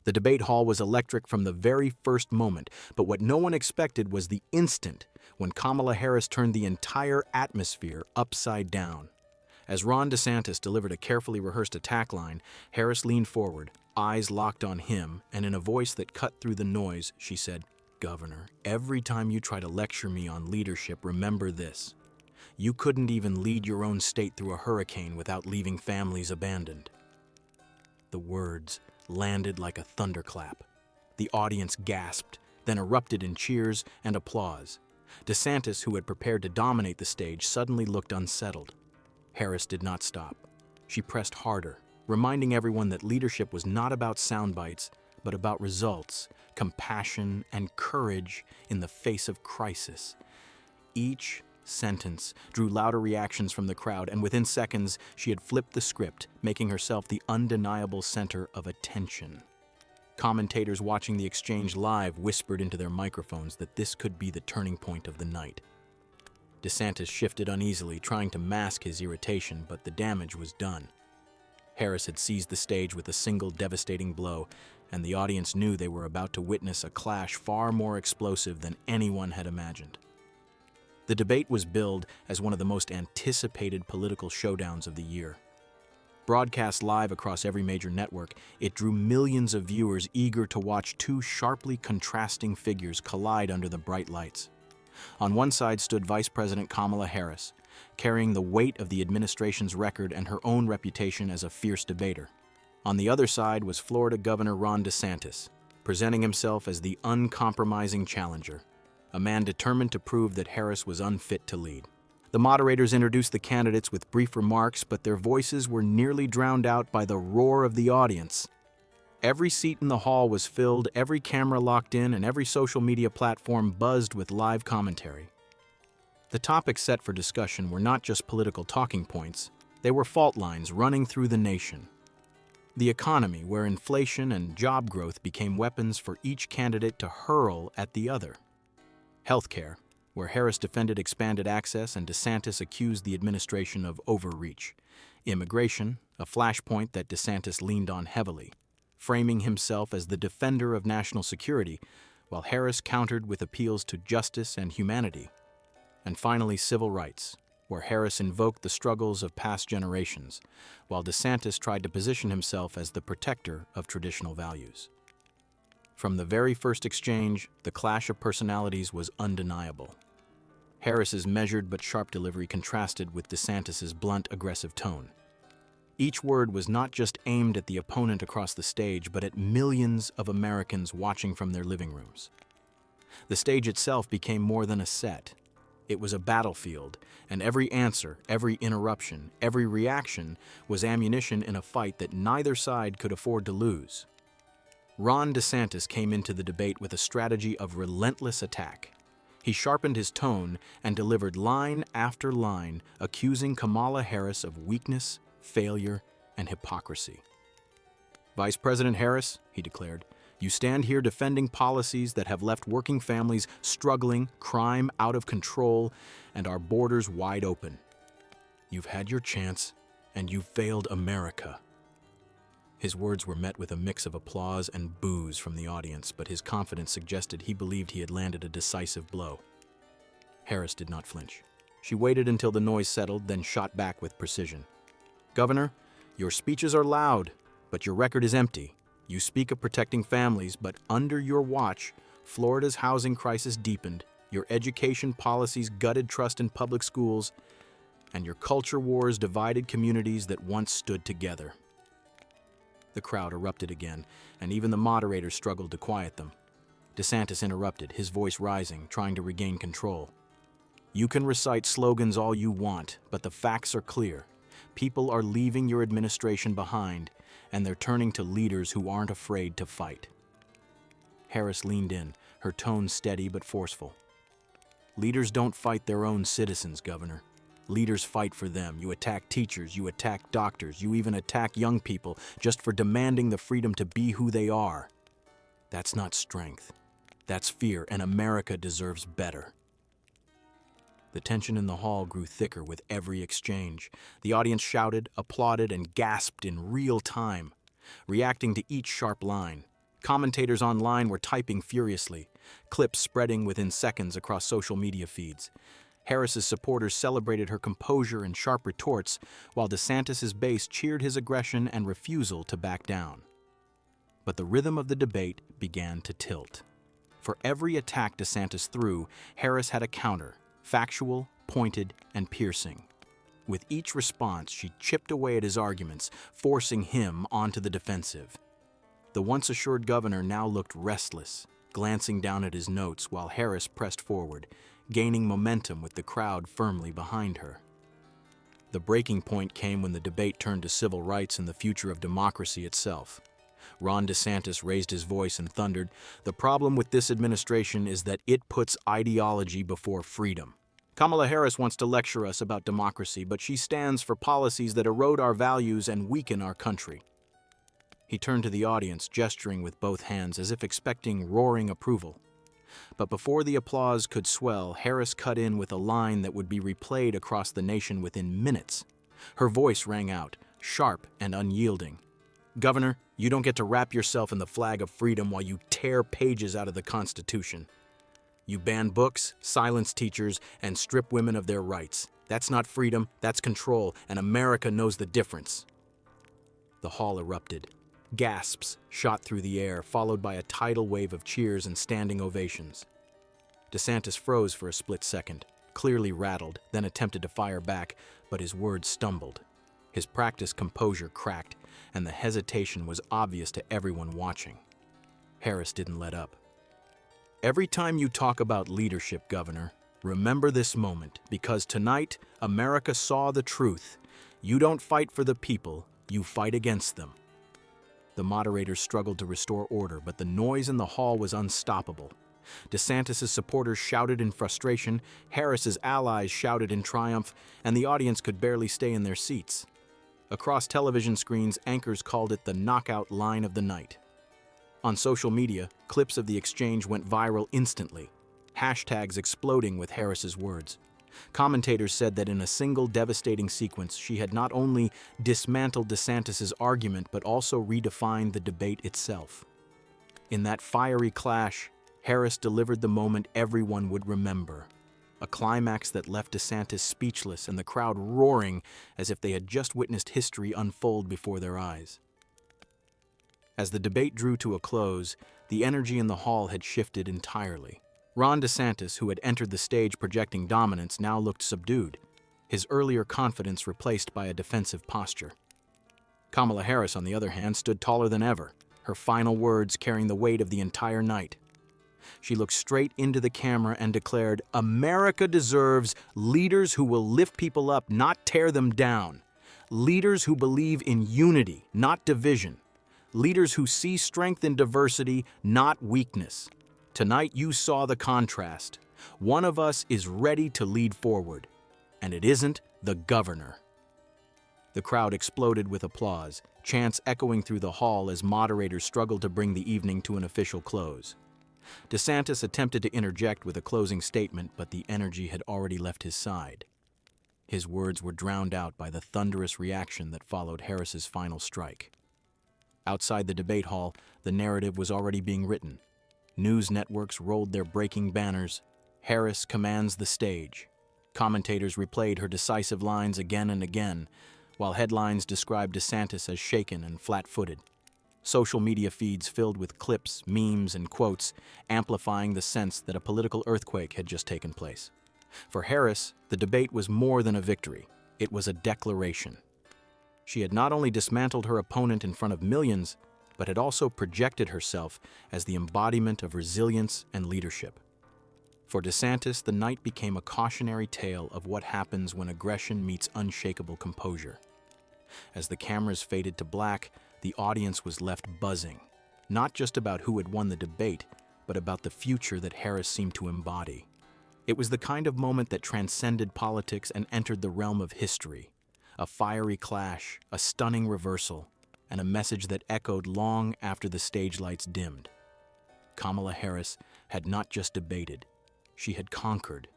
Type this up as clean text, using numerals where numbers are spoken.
The debate hall was electric from the very first moment, but what no one expected was the instant when Kamala Harris turned the entire atmosphere upside down. As Ron DeSantis delivered a carefully rehearsed attack line, Harris leaned forward, eyes locked on him, and in a voice that cut through the noise, she said, "Governor, every time you try to lecture me on leadership, remember this. You couldn't even lead your own state through a hurricane without leaving families abandoned." The words landed like a thunderclap. The audience gasped, then erupted in cheers and applause. DeSantis, who had prepared to dominate the stage, suddenly looked unsettled. Harris did not stop. She pressed harder, reminding everyone that leadership was not about sound bites, but about results, compassion, and courage in the face of crisis. Each sentence drew louder reactions from the crowd, and within seconds, she had flipped the script, making herself the undeniable center of attention. Commentators watching the exchange live whispered into their microphones that this could be the turning point of the night. DeSantis shifted uneasily, trying to mask his irritation, but the damage was done. Harris had seized the stage with a single devastating blow, and the audience knew they were about to witness a clash far more explosive than anyone had imagined. The debate was billed as one of the most anticipated political showdowns of the year. Broadcast live across every major network, it drew millions of viewers eager to watch two sharply contrasting figures collide under the bright lights. On one side stood Vice President Kamala Harris, carrying the weight of the administration's record and her own reputation as a fierce debater. On the other side was Florida Governor Ron DeSantis, presenting himself as the uncompromising challenger, a man determined to prove that Harris was unfit to lead. The moderators introduced the candidates with brief remarks, but their voices were nearly drowned out by the roar of the audience. Every seat in the hall was filled, every camera locked in, and every social media platform buzzed with live commentary. The topics set for discussion were not just political talking points, they were fault lines running through the nation. The economy, where inflation and job growth became weapons for each candidate to hurl at the other. Healthcare, where Harris defended expanded access and DeSantis accused the administration of overreach. Immigration, a flashpoint that DeSantis leaned on heavily, framing himself as the defender of national security, while Harris countered with appeals to justice and humanity. And finally, civil rights, where Harris invoked the struggles of past generations, while DeSantis tried to position himself as the protector of traditional values. From the very first exchange, the clash of personalities was undeniable. Harris's measured but sharp delivery contrasted with DeSantis's blunt, aggressive tone. Each word was not just aimed at the opponent across the stage, but at millions of Americans watching from their living rooms. The stage itself became more than a set. It was a battlefield, and every answer, every interruption, every reaction was ammunition in a fight that neither side could afford to lose. Ron DeSantis came into the debate with a strategy of relentless attack. He sharpened his tone and delivered line after line, accusing Kamala Harris of weakness, failure, and hypocrisy. "Vice President Harris," he declared, "you stand here defending policies that have left working families struggling, crime out of control, and our borders wide open. You've had your chance, and you failed America." His words were met with a mix of applause and boos from the audience, but his confidence suggested he believed he had landed a decisive blow. Harris did not flinch. She waited until the noise settled, then shot back with precision. "Governor, your speeches are loud, but your record is empty. You speak of protecting families, but under your watch, Florida's housing crisis deepened, your education policies gutted trust in public schools, and your culture wars divided communities that once stood together." The crowd erupted again, and even the moderators struggled to quiet them. DeSantis interrupted, his voice rising, trying to regain control. "You can recite slogans all you want, but the facts are clear. People are leaving your administration behind, and they're turning to leaders who aren't afraid to fight." Harris leaned in, her tone steady but forceful. "Leaders don't fight their own citizens, Governor. Leaders fight for them. You attack teachers, you attack doctors, you even attack young people just for demanding the freedom to be who they are. That's not strength. That's fear, and America deserves better." The tension in the hall grew thicker with every exchange. The audience shouted, applauded, and gasped in real time, reacting to each sharp line. Commentators online were typing furiously, clips spreading within seconds across social media feeds. Harris's supporters celebrated her composure and sharp retorts, while DeSantis's base cheered his aggression and refusal to back down. But the rhythm of the debate began to tilt. For every attack DeSantis threw, Harris had a counter, factual, pointed, and piercing. With each response, she chipped away at his arguments, forcing him onto the defensive. The once assured governor now looked restless, glancing down at his notes while Harris pressed forward, gaining momentum with the crowd firmly behind her. The breaking point came when the debate turned to civil rights and the future of democracy itself. Ron DeSantis raised his voice and thundered, "The problem with this administration is that it puts ideology before freedom. Kamala Harris wants to lecture us about democracy, but she stands for policies that erode our values and weaken our country." He turned to the audience, gesturing with both hands as if expecting roaring approval. But before the applause could swell, Harris cut in with a line that would be replayed across the nation within minutes. Her voice rang out, sharp and unyielding. "Governor, you don't get to wrap yourself in the flag of freedom while you tear pages out of the Constitution. You ban books, silence teachers, and strip women of their rights. That's not freedom, that's control, and America knows the difference." The hall erupted. Gasps shot through the air, followed by a tidal wave of cheers and standing ovations. DeSantis froze for a split second, clearly rattled, then attempted to fire back, but his words stumbled. His practiced composure cracked, and the hesitation was obvious to everyone watching. Harris didn't let up. "Every time you talk about leadership, Governor, remember this moment, because tonight America saw the truth. You don't fight for the people, you fight against them." The moderators struggled to restore order, but the noise in the hall was unstoppable. DeSantis' supporters shouted in frustration, Harris's allies shouted in triumph, and the audience could barely stay in their seats. Across television screens, anchors called it the knockout line of the night. On social media, clips of the exchange went viral instantly, hashtags exploding with Harris's words. Commentators said that in a single devastating sequence, she had not only dismantled DeSantis' argument but also redefined the debate itself. In that fiery clash, Harris delivered the moment everyone would remember, a climax that left DeSantis speechless and the crowd roaring as if they had just witnessed history unfold before their eyes. As the debate drew to a close, the energy in the hall had shifted entirely. Ron DeSantis, who had entered the stage projecting dominance, now looked subdued, his earlier confidence replaced by a defensive posture. Kamala Harris, on the other hand, stood taller than ever, her final words carrying the weight of the entire night. She looked straight into the camera and declared, "America deserves leaders who will lift people up, not tear them down. Leaders who believe in unity, not division. Leaders who see strength in diversity, not weakness. Tonight you saw the contrast. One of us is ready to lead forward, and it isn't the governor." The crowd exploded with applause, chants echoing through the hall as moderators struggled to bring the evening to an official close. DeSantis attempted to interject with a closing statement, but the energy had already left his side. His words were drowned out by the thunderous reaction that followed Harris's final strike. Outside the debate hall, the narrative was already being written. News networks rolled their breaking banners. Harris commands the stage. Commentators replayed her decisive lines again and again, while headlines described DeSantis as shaken and flat-footed. Social media feeds filled with clips, memes, and quotes, amplifying the sense that a political earthquake had just taken place. For Harris, the debate was more than a victory. It was a declaration. She had not only dismantled her opponent in front of millions, but had also projected herself as the embodiment of resilience and leadership. For DeSantis, the night became a cautionary tale of what happens when aggression meets unshakable composure. As the cameras faded to black, the audience was left buzzing, not just about who had won the debate, but about the future that Harris seemed to embody. It was the kind of moment that transcended politics and entered the realm of history, a fiery clash, a stunning reversal, and a message that echoed long after the stage lights dimmed. Kamala Harris had not just debated, she had conquered,